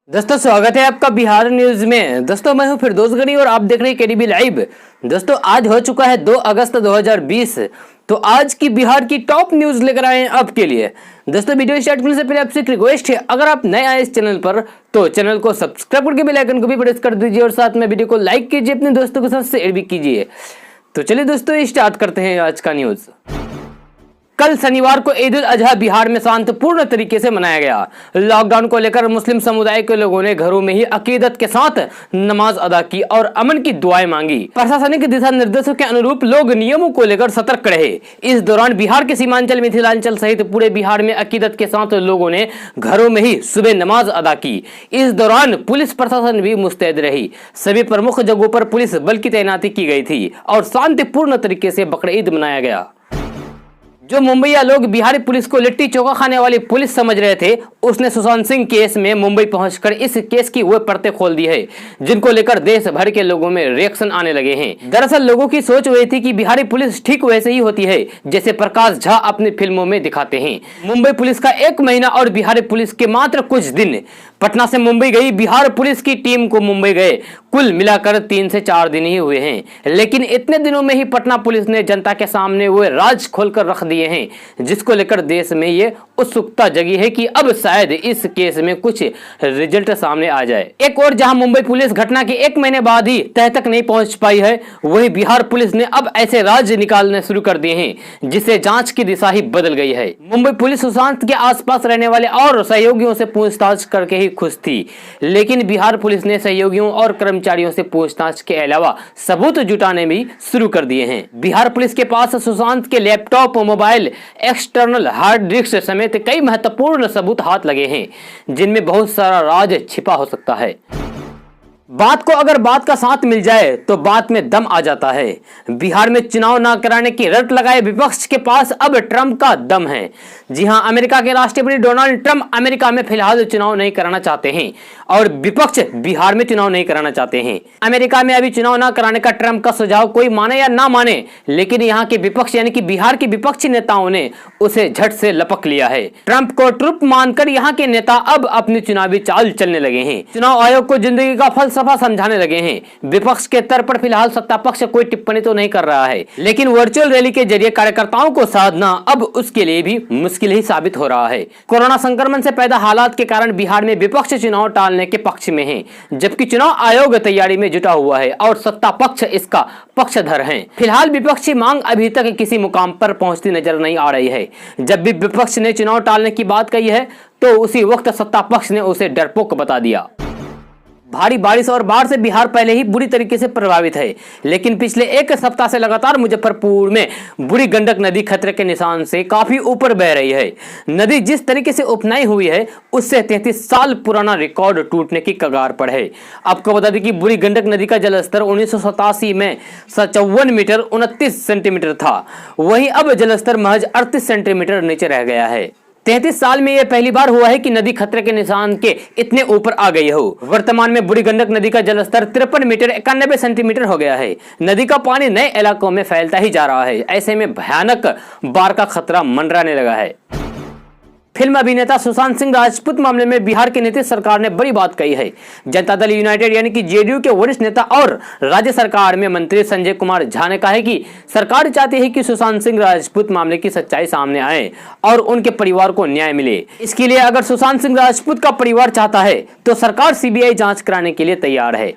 दोस्तों स्वागत है आपका बिहार न्यूज में। दोस्तों मैं हूं फिरदौस गनी और आप देख रहे हैं केडीबी लाइव। दोस्तों आज हो चुका है 2 अगस्त 2020। तो आज की बिहार की टॉप न्यूज लेकर आए हैं आपके लिए। दोस्तों वीडियो स्टार्ट करने से पहले आपसे एक रिक्वेस्ट है, अगर आप नए आए इस चैनल पर तो चैनल को सब्सक्राइब करके बेल आइकन को भी प्रेस कर दीजिए और साथ में वीडियो को लाइक कीजिए, अपने दोस्तों के साथ शेयर भी कीजिए। तो चलिए दोस्तों स्टार्ट करते हैं आज का न्यूज। कल शनिवार को ईद उल अजहा बिहार में शांतिपूर्ण तरीके से मनाया गया। लॉकडाउन को लेकर मुस्लिम समुदाय के लोगों ने घरों में ही अकीदत के साथ नमाज अदा की और अमन की दुआएं मांगी। प्रशासनिक दिशा निर्देशों के अनुरूप लोग नियमों को लेकर सतर्क रहे। इस दौरान बिहार के सीमांचल, मिथिलांचल सहित पूरे बिहार में अकीदत के साथ लोगों ने घरों में ही सुबह नमाज अदा की। इस दौरान पुलिस प्रशासन भी मुस्तैद रही। सभी प्रमुख जगहों पर पुलिस बल की तैनाती की गई थी और शांतिपूर्ण तरीके से बकरीद ईद मनाया गया। जो मुंबईया लोग बिहारी पुलिस को लिट्टी चोखा खाने वाली पुलिस समझ रहे थे, उसने सुशांत सिंह केस में मुंबई पहुंचकर इस केस की वो परतें खोल दी है, जिनको लेकर देश भर के लोगों में रिएक्शन आने लगे हैं। दरअसल लोगों की सोच वही थी कि बिहारी पुलिस ठीक वैसे ही होती है जैसे प्रकाश झा अपनी फिल्मों में दिखाते हैं। मुंबई पुलिस का 1 महीना और बिहारी पुलिस के मात्र कुछ दिन। पटना से मुंबई गई बिहार पुलिस की टीम को मुंबई गए कुल मिलाकर 3 से 4 दिन ही हुए हैं, लेकिन इतने दिनों में ही पटना पुलिस ने जनता के सामने वो राज खोलकर रख दिए हैं, जिसको लेकर देश में ये उत्सुकता जगी है कि अब शायद इस केस में कुछ रिजल्ट सामने आ जाए। एक और जहां मुंबई पुलिस घटना के 1 महीने बाद ही तह तक नहीं पहुंच पाई है, वहीं बिहार पुलिस ने अब ऐसे राज निकालने शुरू कर दिए हैं जिससे जांच की दिशा ही बदल गई है। मुंबई पुलिस सुशांत के आसपास रहने वाले और सहयोगियों से पूछताछ करके ही खुश थी, लेकिन बिहार पुलिस ने सहयोगियों और कर्मचारियों से पूछताछ के अलावा सबूत जुटाने भी शुरू कर दिए हैं। बिहार पुलिस के पास सुशांत के laptop, mobile, external hard disk समेत कई महत्वपूर्ण सबूत हाथ लगे हैं, जिनमें बहुत सारा राज छिपा हो सकता है। बात को अगर बात का साथ मिल जाए तो बात में दम आ जाता है। बिहार में चुनाव न कराने की रट लगाए विपक्ष के पास अब ट्रंप का दम है। जी हां, अमेरिका के राष्ट्रपति डोनाल्ड ट्रंप अमेरिका में फिलहाल चुनाव नहीं कराना चाहते हैं और विपक्ष बिहार में चुनाव नहीं कराना चाहते हैं। अमेरिका में अभी चुनाव न कराने का ट्रंप का सुझाव कोई माने या ना माने, लेकिन यहाँ के विपक्ष यानी कि बिहार के विपक्षी नेताओं ने उसे झट से लपक लिया है। ट्रंप को ट्रुप मानकर यहाँ के नेता अब अपनी चुनावी चाल चलने लगे हैं। चुनाव आयोग को जिंदगी का फलसफा समझाने लगे हैं। विपक्ष के स्तर पर फिलहाल सत्ता पक्ष कोई टिप्पणी तो नहीं कर रहा है, लेकिन वर्चुअल रैली के जरिए कार्यकर्ताओं को साधना अब उसके लिए भी मुश्किल ही साबित हो रहा है। कोरोना संक्रमण से पैदा हालात के कारण बिहार में विपक्ष चुनाव टालने के पक्ष में है, जबकि चुनाव आयोग तैयारी में जुटा हुआ है और सत्ता पक्ष इसका पक्षधर है। फिलहाल विपक्षी मांग अभी तक किसी मुकाम पर पहुंचती नजर नहीं आ रही है। जब भी विपक्ष ने चुनाव टालने की बात कही है तो उसी वक्त सत्ता पक्ष ने उसे डरपोक बता दिया। भारी बारिश और बाढ़ से बिहार पहले ही बुरी तरीके से प्रभावित है, लेकिन पिछले 1 सप्ताह से लगातार मुजफ्फरपुर में बूढ़ी गंडक नदी खतरे के निशान से काफी ऊपर बह रही है। नदी जिस तरीके से उपनाई हुई है उससे 33 साल पुराना रिकॉर्ड टूटने की कगार पर है। आपको बता दें कि बूढ़ी गंडक नदी का जलस्तर 1987 में 57 मीटर 29 सेंटीमीटर था, वहीं अब जलस्तर महज 38 सेंटीमीटर नीचे रह गया है। 33 साल में यह पहली बार हुआ है कि नदी खतरे के निशान के इतने ऊपर आ गई हो। वर्तमान में बूढ़ी गंडक नदी का जलस्तर 53 मीटर 91 सेंटीमीटर हो गया है। नदी का पानी नए इलाकों में फैलता ही जा रहा है। ऐसे में भयानक बाढ़ का खतरा मंडराने लगा है। फिल्म अभिनेता सुशांत सिंह राजपूत मामले में बिहार की नीतीश सरकार ने बड़ी बात कही है। जनता दल यूनाइटेड यानी कि जेडीयू के वरिष्ठ नेता और राज्य सरकार में मंत्री संजय कुमार झा ने कहा है कि सरकार चाहती है कि सुशांत सिंह राजपूत मामले की सच्चाई सामने आए और उनके परिवार को न्याय मिले। इसके लिए अगर सुशांत सिंह राजपूत का परिवार चाहता है तो सरकार सीबीआई जांच कराने के लिए तैयार है।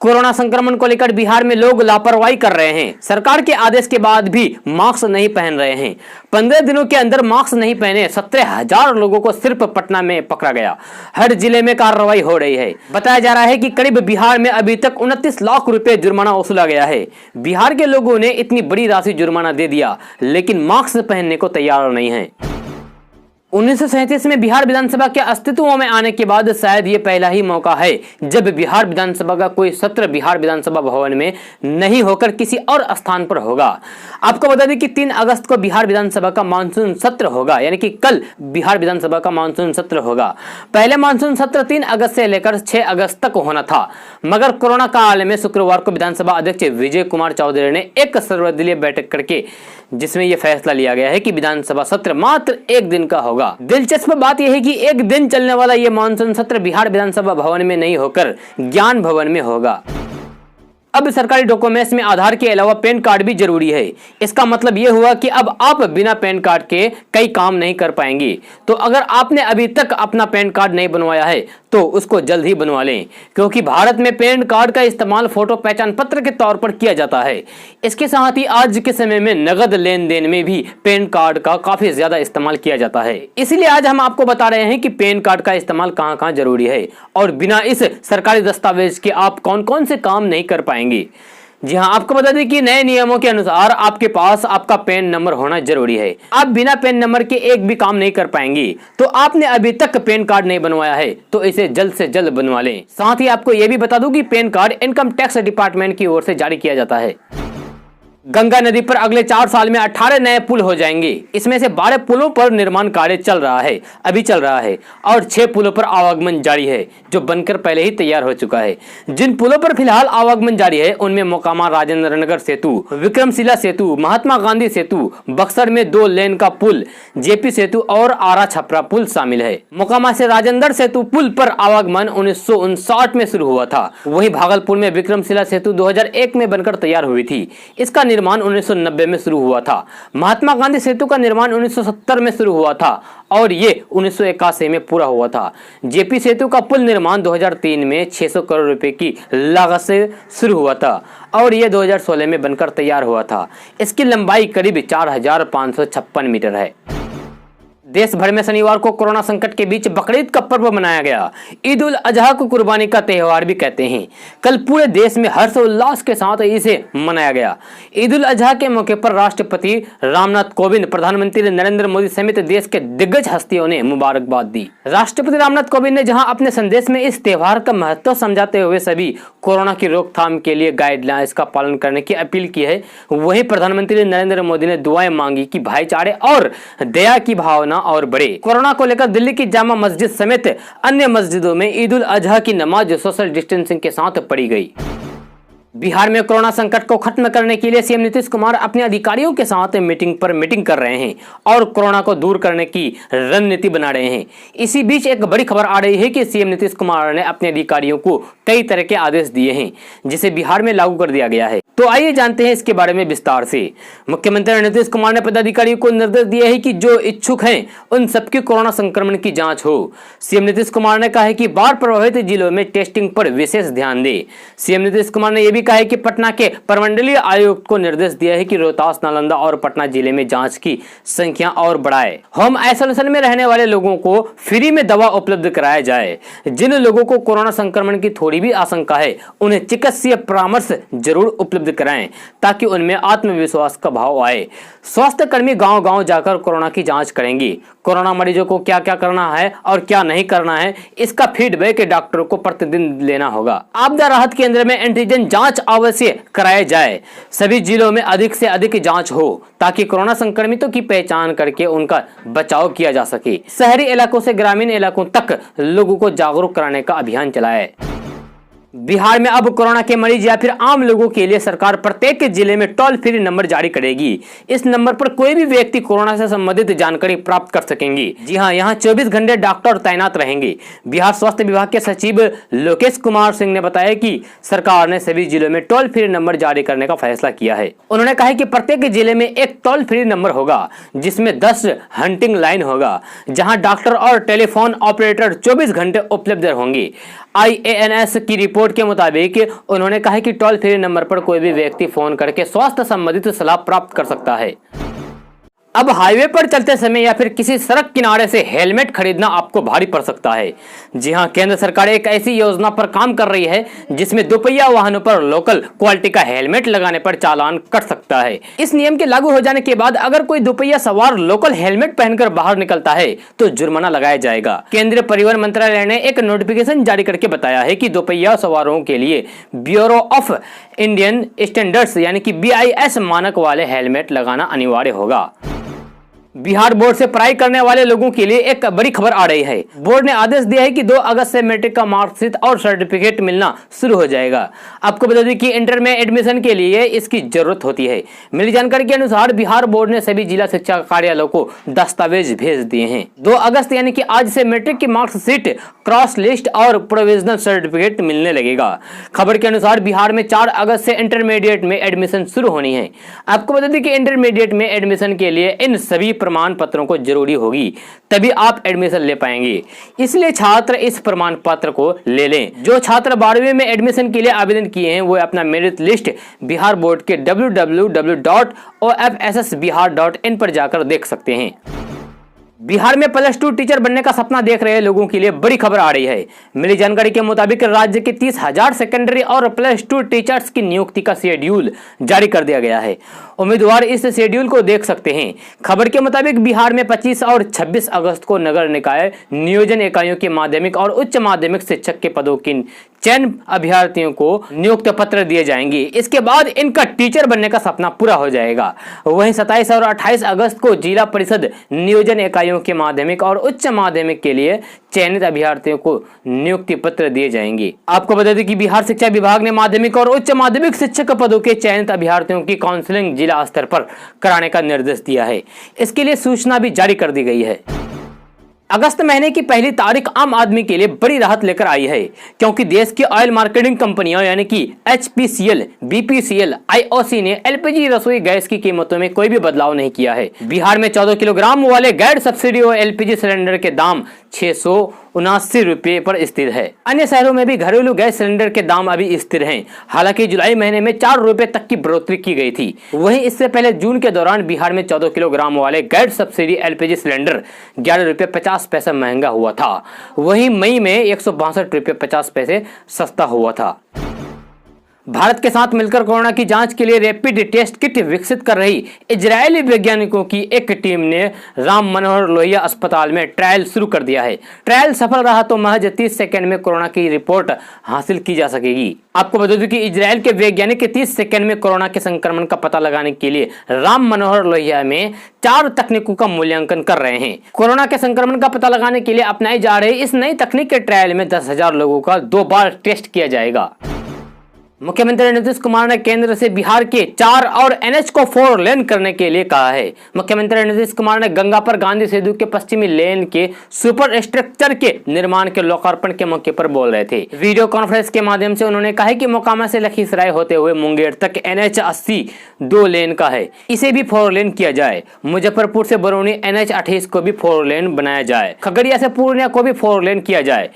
कोरोना संक्रमण को लेकर बिहार में लोग लापरवाही कर रहे हैं। सरकार के आदेश के बाद भी मास्क नहीं पहन रहे हैं। 15 दिनों के अंदर मास्क नहीं पहने 17,000 लोगों को सिर्फ पटना में पकड़ा गया। हर जिले में कार्रवाई हो रही है। बताया जा रहा है कि करीब बिहार में अभी तक 29 लाख रुपए जुर्माना वसूला गया है। बिहार के लोगों ने इतनी बड़ी राशि जुर्माना दे दिया, लेकिन मास्क पहनने को तैयार नहीं है। 1937 में बिहार विधानसभा के अस्तित्व में आने के बाद शायद ये पहला ही मौका है जब बिहार विधानसभा का कोई सत्र बिहार विधानसभा भवन में नहीं होकर किसी और स्थान पर होगा। आपको बता दें कि 3 अगस्त को बिहार विधानसभा का मानसून सत्र होगा, यानी कि कल बिहार विधानसभा का मानसून सत्र होगा। पहले मानसून सत्र 3 अगस्त से लेकर 6 अगस्त तक होना था, मगर कोरोना काल में शुक्रवार को विधानसभा अध्यक्ष विजय कुमार चौधरी ने एक सर्वदलीय बैठक करके जिसमें यह फैसला लिया गया है कि विधानसभा सत्र मात्र 1 दिन का होगा। होगा। दिलचस्प बात यह है कि एक दिन चलने वाला ये मानसून सत्र बिहार विधानसभा भवन में नहीं होकर ज्ञान भवन में होगा। अब सरकारी डॉक्यूमेंट्स में आधार के अलावा पैन कार्ड भी जरूरी है। इसका मतलब यह हुआ कि अब आप बिना पैन कार्ड के कई काम नहीं कर पाएंगे। तो अगर आपने अभी तक अपना पैन कार्ड नहीं बनवाया है तो उसको जल्द ही बनवा लें, क्योंकि भारत में पैन कार्ड का इस्तेमाल फोटो पहचान पत्र के तौर पर किया जाता है। इसके साथ ही आज के समय में नगद लेन देन में भी पैन कार्ड का काफी ज्यादा इस्तेमाल किया जाता है। इसलिए आज हम आपको बता रहे हैं कि पैन कार्ड का इस्तेमाल कहां कहां जरूरी है और बिना इस सरकारी दस्तावेज के आप कौन कौन से काम नहीं कर पाएंगे। जी हां, आपको बता दें कि नए नियमों के अनुसार आपके पास आपका पैन नंबर होना जरूरी है। आप बिना पैन नंबर के एक भी काम नहीं कर पाएंगे। तो आपने अभी तक पैन कार्ड नहीं बनवाया है तो इसे जल्द से जल्द बनवा लें। साथ ही आपको यह भी बता दूं कि pan card income tax department की ओर से जारी किया जाता है। गंगा नदी पर अगले 4 साल में 18 नए पुल हो जाएंगे। इसमें से 12 पुलों पर निर्माण कार्य चल रहा है और 6 पुलों पर आवागमन जारी है, जो बनकर पहले ही तैयार हो चुका है। जिन पुलों पर फिलहाल आवागमन जारी है उनमें मोकामा राजेंद्र नगर सेतु, विक्रमशिला सेतु, महात्मा गांधी सेतु, बक्सर में 2 लेन का पुल, जेपी सेतु और आरा छपरा पुल शामिल है। मोकामा से राजेंद्र सेतु पुल पर आवागमन 1959 में शुरू हुआ था। वहीं भागलपुर में विक्रमशिला सेतु 2001 में बनकर तैयार हुई थी। इसका निर्माण 1990 में शुरू हुआ था। महात्मा गांधी सेतु का निर्माण 1970 में शुरू हुआ था और ये 1981 में पूरा हुआ था। जेपी सेतु का पुल निर्माण 2003 में 600 करोड़ रुपए की लागत से शुरू हुआ था और ये 2016 में बनकर तैयार हुआ था। इसकी लंबाई करीब 4556 मीटर है। देश भर में शनिवार को कोरोना संकट के बीच बकरीद का पर्व मनाया गया। ईद उल अजहा को कुर्बानी का त्योहार भी कहते हैं। कल पूरे देश में हर्षोल्लास के साथ इसे मनाया गया। ईद उल अजहा के मौके पर राष्ट्रपति रामनाथ कोविंद, प्रधानमंत्री नरेंद्र मोदी समेत देश के दिग्गज हस्तियों ने मुबारकबाद दी। राष्ट्रपति रामनाथ कोविंद ने जहां अपने संदेश में इस त्योहार का महत्व समझाते हुए सभी कोरोना की रोकथाम के लिए गाइडलाइंस का पालन करने की अपील की है, वहीं प्रधानमंत्री नरेंद्र मोदी ने दुआएं मांगी कि भाईचारे और दया की भावना और बढ़े। कोरोना को लेकर दिल्ली की जामा मस्जिद समेत अन्य मस्जिदों में ईद उल अजहा की नमाज सोशल डिस्टेंसिंग के साथ पढ़ी गई। बिहार में कोरोना संकट को खत्म करने के लिए सीएम नीतीश कुमार अपने अधिकारियों के साथ मीटिंग कर रहे हैं और कोरोना को दूर करने की रणनीति बना रहे हैं। इसी बीच एक बड़ी खबर आ रही है कि सीएम नीतीश कुमार ने अपने अधिकारियों को कई तरह के आदेश दिए हैं जिसे बिहार में लागू कर दिया गया है। तो आइए जानते हैं इसके बारे में विस्तार से। मुख्यमंत्री नीतीश कुमार ने पदाधिकारियों को निर्देश दिए हैं कि जो इच्छुक हैं उन सबकी कोरोना संक्रमण की जांच हो। सीएम नीतीश कुमार ने कहा है कि बाढ़ प्रभावित जिलों में टेस्टिंग पर विशेष ध्यान दे। सीएम नीतीश कुमार ने यह भी कहा है कि पटना के प्रमंडलीय आयुक्त को निर्देश दिया है कि रोहतास, नालंदा और पटना जिले में जांच की संख्या और बढ़ाए। होम आइसोलेशन में रहने वाले लोगों को फ्री में दवा उपलब्ध कराया जाए। जिन लोगों को कोरोना संक्रमण की थोड़ी भी आशंका है उन्हें चिकित्सीय परामर्श जरूर उपलब्ध कराएं ताकि उनमें आत्मविश्वास का भाव आए। स्वास्थ्य कर्मी गांव-गांव जाकर कोरोना की जांच करेंगे। कोरोना मरीजों को क्या क्या करना है और क्या नहीं करना है इसका फीडबैक डॉक्टरों को प्रतिदिन लेना होगा। आपदा राहत केंद्र में एंटीजन जांच अवश्य कराया जाए। सभी जिलों में अधिक से अधिक जांच हो ताकि कोरोना संक्रमितों की पहचान करके उनका बचाव किया जा सके। शहरी इलाकों से ग्रामीण इलाकों तक लोगों को जागरूक कराने का अभियान चलाए। बिहार में अब कोरोना के मरीज या फिर आम लोगों के लिए सरकार प्रत्येक जिले में टोल फ्री नंबर जारी करेगी। इस नंबर पर कोई भी व्यक्ति कोरोना से संबंधित जानकारी प्राप्त कर सकेंगे। जी हां, यहां 24 घंटे डॉक्टर तैनात रहेंगे। बिहार स्वास्थ्य विभाग के सचिव लोकेश कुमार सिंह ने बताया कि सरकार ने सभी जिलों में टोल फ्री नंबर जारी करने का फैसला किया है। उन्होंने कहा कि प्रत्येक जिले में एक टोल फ्री नंबर होगा जिसमें 10 हंटिंग लाइन होगा जहाँ डॉक्टर और टेलीफोन ऑपरेटर 24 घंटे उपलब्ध होंगे। IANS की रिपोर्ट के मुताबिक उन्होंने कहा कि टोल फ्री नंबर पर कोई भी व्यक्ति फोन करके स्वास्थ्य संबंधित सलाह प्राप्त कर सकता है। अब हाईवे पर चलते समय या फिर किसी सड़क किनारे से हेलमेट खरीदना आपको भारी पड़ सकता है। जी हां, केंद्र सरकार एक ऐसी योजना पर काम कर रही है जिसमें दोपहिया वाहनों पर लोकल क्वालिटी का हेलमेट लगाने पर चालान कट सकता है। इस नियम के लागू हो जाने के बाद अगर कोई दोपहिया सवार लोकल हेलमेट पहनकर बाहर निकलता है तो जुर्माना लगाया जाएगा। केंद्रीय परिवहन मंत्रालय ने एक नोटिफिकेशन जारी करके बताया है कि दोपहिया सवारों के लिए ब्यूरो ऑफ इंडियन स्टैंडर्ड्स यानी कि BIS मानक वाले हेलमेट लगाना अनिवार्य होगा। बिहार बोर्ड से पढ़ाई करने वाले लोगों के लिए एक बड़ी खबर आ रही है। बोर्ड ने आदेश दिया है कि 2 अगस्त से मैट्रिक का मार्कशीट और सर्टिफिकेट मिलना शुरू हो जाएगा। आपको बता दें कि इंटर में एडमिशन के लिए इसकी जरूरत होती है। मिली जानकारी के अनुसार बिहार बोर्ड ने सभी जिला शिक्षा कार्यालयों को दस्तावेज भेज दिए हैं। 2 अगस्त यानी कि आज से मैट्रिक की मार्कशीट, क्रॉस लिस्ट और प्रोविजनल सर्टिफिकेट मिलने लगेगा। खबर के अनुसार बिहार में 4 अगस्त से इंटरमीडिएट में एडमिशन शुरू होनी है। आपको बता दें कि इंटरमीडिएट में एडमिशन के लिए इन सभी प्रमाण पत्रों को जरूरी होगी, तभी आप एडमिशन ले पाएंगे। इसलिए छात्र इस प्रमाण पत्र को ले लें। जो छात्र 12वीं में एडमिशन के लिए आवेदन किए हैं वो अपना मेरिट लिस्ट बिहार बोर्ड के www.ofssbihar.in पर जाकर देख सकते हैं। बिहार में +2 टीचर बनने का सपना देख रहे लोगों के लिए बड़ी खबर आ रही है। मिली जानकारी के मुताबिक राज्य के 30,000 सेकेंडरी और +2 टीचर्स की नियुक्ति का शेड्यूल जारी कर दिया गया है। उम्मीदवार इस शेड्यूल को देख सकते हैं। खबर के मुताबिक बिहार में 25 और 26 अगस्त को नगर निकाय नियोजन इकाइयों के माध्यमिक और उच्च माध्यमिक शिक्षक के पदों की चयन अभ्यर्थियों को नियुक्त पत्र दिए जाएंगे। इसके बाद इनका टीचर बनने का सपना पूरा हो जाएगा। वहीं 27 और 28 अगस्त को जिला परिषद नियोजन इकाइयों के माध्यमिक और उच्च माध्यमिक के लिए चयनित अभ्यर्थियों को नियुक्ति पत्र दिए जाएंगे। आपको बता दें कि बिहार शिक्षा विभाग ने माध्यमिक और उच्च माध्यमिक शिक्षक पदों के चयनित अभ्यर्थियों की काउंसलिंग जिला स्तर पर कराने का निर्देश दिया है। इसके लिए सूचना भी जारी कर दी गई है। अगस्त महीने की पहली तारीख आम आदमी के लिए बड़ी राहत लेकर आई है, क्योंकि देश की ऑयल मार्केटिंग कंपनियों यानी कि HPCL, BPCL, IOC ने LPG रसोई गैस की कीमतों में कोई भी बदलाव नहीं किया है। बिहार में 14 किलोग्राम वाले गैर सब्सिडी और LPG सिलेंडर के दाम 679 रुपये पर स्थिर है। अन्य शहरों में भी घरेलू गैस सिलेंडर के दाम अभी स्थिर हैं। हालांकि जुलाई महीने में 4 रुपए तक की बढ़ोतरी की गई थी। वहीं इससे पहले जून के दौरान बिहार में 14 किलोग्राम वाले गैर सब्सिडी LPG सिलेंडर 11 रुपये 50 पैसे महंगा हुआ था। वहीं मई में 162 रुपये 50 पैसे सस्ता हुआ था। भारत के साथ मिलकर कोरोना की जांच के लिए रैपिड टेस्ट किट विकसित कर रही इजरायली वैज्ञानिकों की एक टीम ने राम मनोहर लोहिया अस्पताल में ट्रायल शुरू कर दिया है। ट्रायल सफल रहा तो महज 30 सेकंड में कोरोना की रिपोर्ट हासिल की जा सकेगी। आपको बता दूं कि इजरायल के वैज्ञानिक 30 सेकंड में कोरोना के संक्रमण का पता लगाने के लिए राम मनोहर लोहिया में 4 तकनीकों का मूल्यांकन कर रहे हैं। कोरोना के संक्रमण का पता लगाने के लिए अपनाई जा रही इस नई तकनीक के ट्रायल में 10,000 लोगों का 2 बार टेस्ट किया जाएगा। मुख्यमंत्री नीतीश कुमार ने केंद्र से बिहार के 4 और NH को 4 लेन करने के लिए कहा है। मुख्यमंत्री नीतीश कुमार ने गंगा पर गांधी सेतु के पश्चिमी लेन के सुपर स्ट्रक्चर के निर्माण के लोकार्पण के मौके पर बोल रहे थे। वीडियो कॉन्फ्रेंस के माध्यम से उन्होंने कहा कि मोकामा से लखीसराय होते हुए मुंगेर तक NH 80 2 लेन का है, इसे भी 4 लेन किया जाए। मुजफ्फरपुर से बरौनी NH 28 को भी 4 लेन बनाया जाए। खगड़िया से पूर्णिया को भी 4 लेन किया जाए।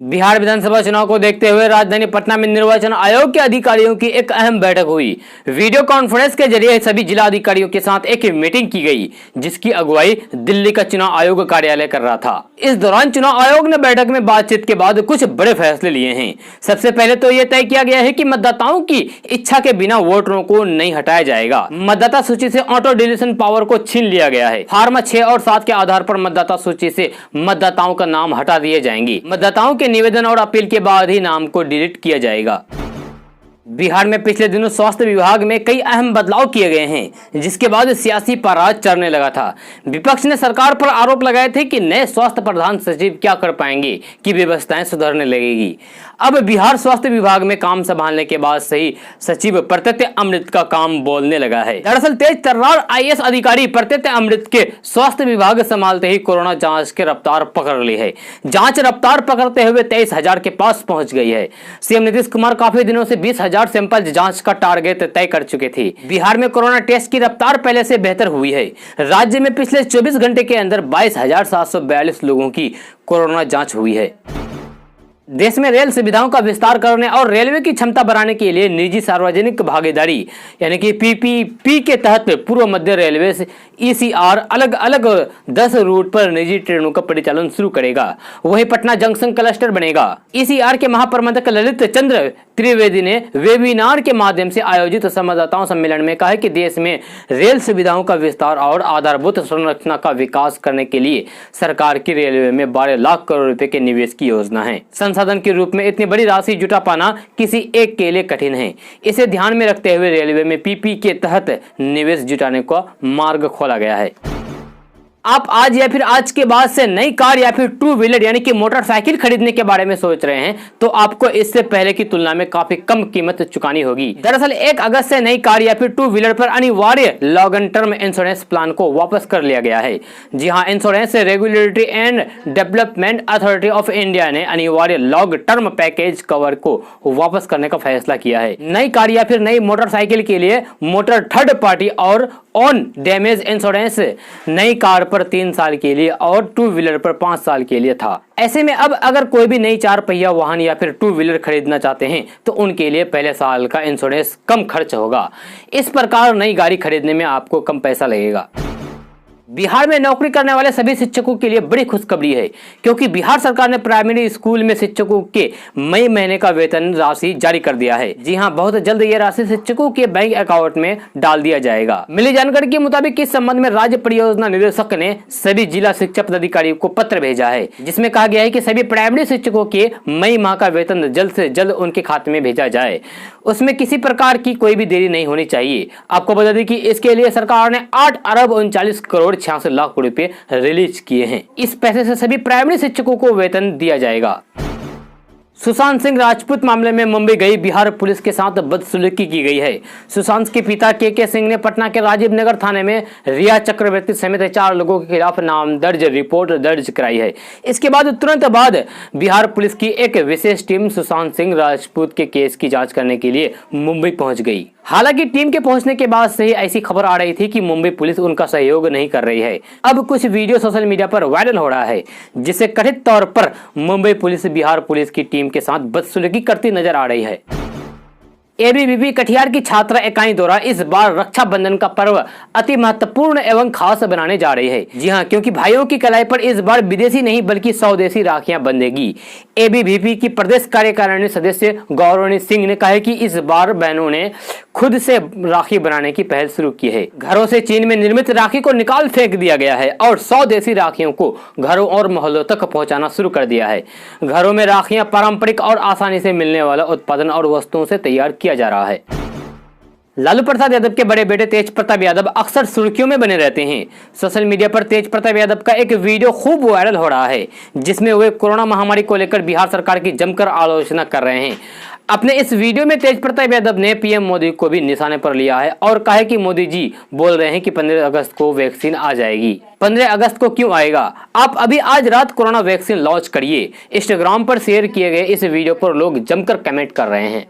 बिहार विधानसभा चुनाव को देखते हुए राजधानी पटना में निर्वाचन आयोग के अधिकारियों की एक अहम बैठक हुई। वीडियो कॉन्फ्रेंस के जरिए सभी जिला अधिकारियों के साथ एक मीटिंग की गई, जिसकी अगुवाई दिल्ली का चुनाव आयोग कार्यालय कर रहा था। इस दौरान चुनाव आयोग ने बैठक में बातचीत के बाद कुछ बड़े फैसले लिए हैं। सबसे पहले तो यह तय किया गया है कि मतदाताओं की इच्छा के बिना वोटरों को नहीं हटाया जाएगा। मतदाता सूची से ऑटो डिलीशन पावर को छीन लिया गया है। फॉर्म 6 और 7 के आधार पर मतदाता सूची से मतदाताओं का नाम हटा दिए जाएंगे। मतदाताओं के निवेदन और अपील के बाद ही नाम को डिलीट किया जाएगा। बिहार में पिछले दिनों स्वास्थ्य विभाग में कई अहम बदलाव किए गए हैं, जिसके बाद सियासी पराज चढ़ने लगा था। विपक्ष ने सरकार पर आरोप लगाए थे कि नए स्वास्थ्य प्रधान सचिव क्या कर पाएंगे कि व्यवस्थाएं सुधरने लगेगी। अब बिहार स्वास्थ्य विभाग में काम संभालने के बाद सही सचिव प्रत्यय अमृत का काम बोलने लगा है। दरअसल तेज तर्रार IAS अधिकारी प्रत्यय अमृत के स्वास्थ्य विभाग संभालते ही कोरोना जांच की रफ्तार पकड़ ली है। जांच रफ्तार पकड़ते हुए 23,000 के पास पहुंच गई है। सीएम नीतीश कुमार काफी दिनों से 20,000 सैंपल जांच का टारगेट तय कर चुके थे। बिहार में कोरोना टेस्ट की रफ्तार पहले से बेहतर हुई है। राज्य में पिछले 24 घंटे के अंदर 22,742 लोगों की कोरोना जांच हुई है। देश में रेल सुविधाओं का विस्तार करने और रेलवे की क्षमता बढ़ाने के लिए निजी सार्वजनिक भागीदारी यानी कि PPP के तहत पूर्व मध्य रेलवे ECR अलग अलग 10 रूट पर निजी ट्रेनों का परिचालन शुरू करेगा। वहीं पटना जंक्शन क्लस्टर बनेगा। ECR के महाप्रबंधक ललित चंद्र त्रिवेदी ने वेबिनार के माध्यम से आयोजित संवाददाताओं सम्मेलन में कहा कि देश में रेल सुविधाओं का विस्तार और आधारभूत संरचना का विकास करने के लिए सरकार की रेलवे में 12 लाख करोड़ रुपए के निवेश की योजना है। संसाधन के रूप में इतनी बड़ी राशि जुटा पाना किसी एक के लिए कठिन है। इसे ध्यान में रखते हुए रेलवे में PP के तहत निवेश जुटाने का मार्ग खोला गया है। आप आज या फिर आज के बाद से नई कार या फिर टू व्हीलर यानी कि मोटरसाइकिल खरीदने के बारे में सोच रहे हैं तो आपको इससे पहले की तुलना में काफी कम कीमत चुकानी होगी। दरअसल 1 अगस्त से नई कार या फिर टू व्हीलर पर अनिवार्य लॉन्ग टर्म इंश्योरेंस प्लान को वापस कर लिया गया है। जी हां, insurance regulatory and development authority of India ने अनिवार्य लॉन्ग टर्म पैकेज कवर को वापस करने का फैसला किया है। नई कार या फिर नई मोटरसाइकिल के लिए मोटर थर्ड पार्टी और ऑन डैमेज इंश्योरेंस नई कार पर 3 साल के लिए और टू व्हीलर पर 5 साल के लिए था। ऐसे में अब अगर कोई भी नई 4 पहिया वाहन या फिर टू व्हीलर खरीदना चाहते हैं तो उनके लिए पहले साल का इंश्योरेंस कम खर्च होगा। इस प्रकार नई गाड़ी खरीदने में आपको कम पैसा लगेगा। बिहार में नौकरी करने वाले सभी शिक्षकों के लिए बड़ी खुशखबरी है, क्योंकि बिहार सरकार ने प्राइमरी स्कूल में शिक्षकों के मई महीने का वेतन राशि जारी कर दिया है। जी हां, बहुत जल्द ये राशि शिक्षकों के बैंक अकाउंट में डाल दिया जाएगा। मिली जानकारी के मुताबिक इस संबंध में राज्य परियोजना निदेशक ने सभी जिला शिक्षा पदाधिकारियों को पत्र भेजा है, जिसमें कहा गया है कि सभी प्राइमरी शिक्षकों के मई माह का वेतन जल्द से जल्द उनके खाते में भेजा जाए। उसमें किसी प्रकार की कोई भी देरी नहीं होनी चाहिए। आपको बता दें कि इसके लिए सरकार ने 8 अरब 39 करोड़ 66 लाख रुपए रिलीज किए हैं। इस पैसे से सभी प्राइमरी शिक्षकों को वेतन दिया जाएगा। सुशांत सिंह राजपूत मामले में मुंबई गई बिहार पुलिस के साथ बदसलूकी की गई है। सुशांत के पिता के सिंह ने पटना के राजीव नगर थाने में रिया चक्रवर्ती समेत 4 लोगों के खिलाफ नाम दर्ज रिपोर्ट दर्ज कराई है। इसके बाद तुरंत बाद बिहार पुलिस की एक विशेष टीम सुशांत सिंह राजपूत के केस की जांच करने के लिए मुंबई पहुंच गई। हालांकि टीम के पहुंचने के बाद से ही ऐसी खबर आ रही थी कि मुंबई पुलिस उनका सहयोग नहीं कर रही है। अब कुछ वीडियो सोशल मीडिया पर वायरल हो रहा है, जिससे कथित तौर पर मुंबई पुलिस बिहार पुलिस की टीम के साथ बदसलूकी करती नजर आ रही है। एबीवीपी कटिहार की छात्रा इकाई द्वारा इस बार रक्षाबंधन का पर्व अति महत्वपूर्ण एवं खास बनाने जा रही है। जी हां, क्योंकि भाइयों की कलाई पर इस बार विदेशी नहीं बल्कि स्वदेशी राखियां बंधेगी। एबीवीपी की प्रदेश कार्यकारिणी सदस्य गौरवनी सिंह ने कहा है कि इस बार बहनों ने खुद से राखी बनाने की पहल शुरू की है। घरों से चीन में निर्मित राखी को निकाल फेंक दिया गया है और स्वदेशी राखियों को घरों और मोहल्लों तक पहुंचाना शुरू कर दिया है। घरों में राखियां पारंपरिक और आसानी से मिलने वाला उत्पादन और वस्तुओं से तैयार किया जा रहा है। लालू प्रसाद यादव के बड़े बेटे तेज प्रताप यादव अक्सर सुर्खियों में बने रहते हैं। सोशल मीडिया पर तेज प्रताप यादव का एक वीडियो खूब वायरल हो रहा है, जिसमें वे कोरोना महामारी को लेकर बिहार सरकार की जमकर आलोचना कर रहे हैं। अपने इस वीडियो में तेज प्रताप यादव ने पीएम मोदी को भी निशाने पर लिया है और कहा है कि मोदी जी बोल रहे हैं कि 15 अगस्त को वैक्सीन आ जाएगी। 15 अगस्त को क्यों आएगा? आप अभी आज रात कोरोना वैक्सीन लॉन्च करिए। इंस्टाग्राम पर शेयर किए गए इस वीडियो पर लोग जमकर कमेंट कर रहे हैं।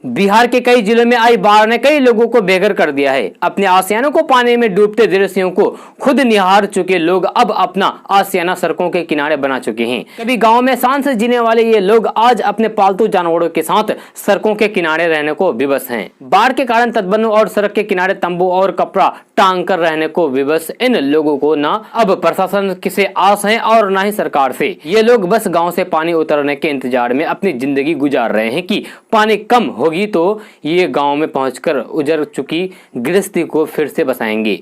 बिहार के कई जिलों में आई बाढ़ ने कई लोगों को बेघर कर दिया है। अपने आशियानों को पानी में डूबते दृश्यों को खुद निहार चुके लोग अब अपना आशियाना सड़कों के किनारे बना चुके हैं। कभी गांव में शान से जीने वाले ये लोग आज अपने पालतू जानवरों के साथ सड़कों के किनारे रहने को विवश हैं। बाढ़ के कारण तटबंधों और सड़क के किनारे तंबू और कपड़ा टांग कर रहने को विवश इन लोगों को न अब प्रशासन से आस है और न ही सरकार से। ये लोग बस गाँव से पानी उतरने के इंतजार में अपनी जिंदगी गुजार रहे हैं कि पानी कम होगी तो ये गांव में पहुंचकर उजड़ चुकी गृहस्थी को फिर से बसाएंगे।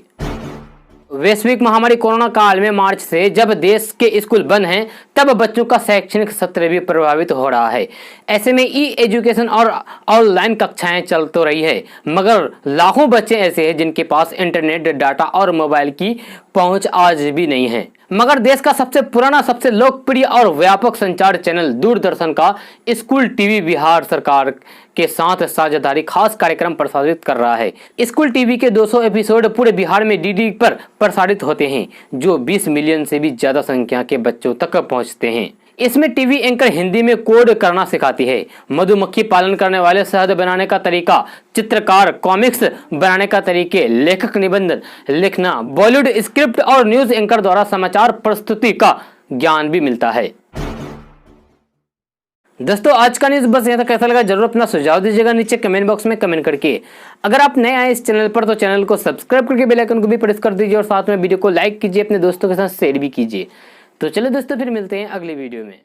वैश्विक महामारी कोरोना काल में मार्च से जब देश के स्कूल बंद हैं, तब बच्चों का शैक्षणिक सत्र भी प्रभावित हो रहा है। ऐसे में ई एजुकेशन और ऑनलाइन कक्षाएं चल तो रही है, मगर लाखों बच्चे ऐसे हैं जिनके पास इंटरनेट, डाटा और मोबाइल की पहुंच आज भी नहीं है। मगर देश का सबसे पुराना, सबसे लोकप्रिय और व्यापक संचार चैनल दूरदर्शन का स्कूल टीवी बिहार सरकार के साथ साझेदारी खास कार्यक्रम प्रसारित कर रहा है। स्कूल टीवी के 200 एपिसोड पूरे बिहार में डीडी पर प्रसारित होते हैं, जो 20 मिलियन से भी ज्यादा संख्या के बच्चों तक पहुंचते हैं। इसमें टीवी एंकर हिंदी में कोड करना सिखाती है, मधुमक्खी पालन करने वाले शहद बनाने का तरीका, चित्रकार कॉमिक्स बनाने का तरीके, लेखक निबंध लिखना, बॉलीवुड स्क्रिप्ट और न्यूज एंकर द्वारा समाचार प्रस्तुति का ज्ञान भी मिलता है। दोस्तों, आज का न्यूज बस यहाँ तक। कैसा लगा जरूर अपना सुझाव दीजिएगा नीचे कमेंट बॉक्स में कमेंट करके। अगर आप नए आए इस चैनल पर तो चैनल को सब्सक्राइब करके बेल आइकन को भी प्रेस कर दीजिए और साथ में वीडियो को लाइक कीजिए, अपने दोस्तों के साथ शेयर भी कीजिए। तो चलिए दोस्तों, फिर मिलते हैं अगली वीडियो में।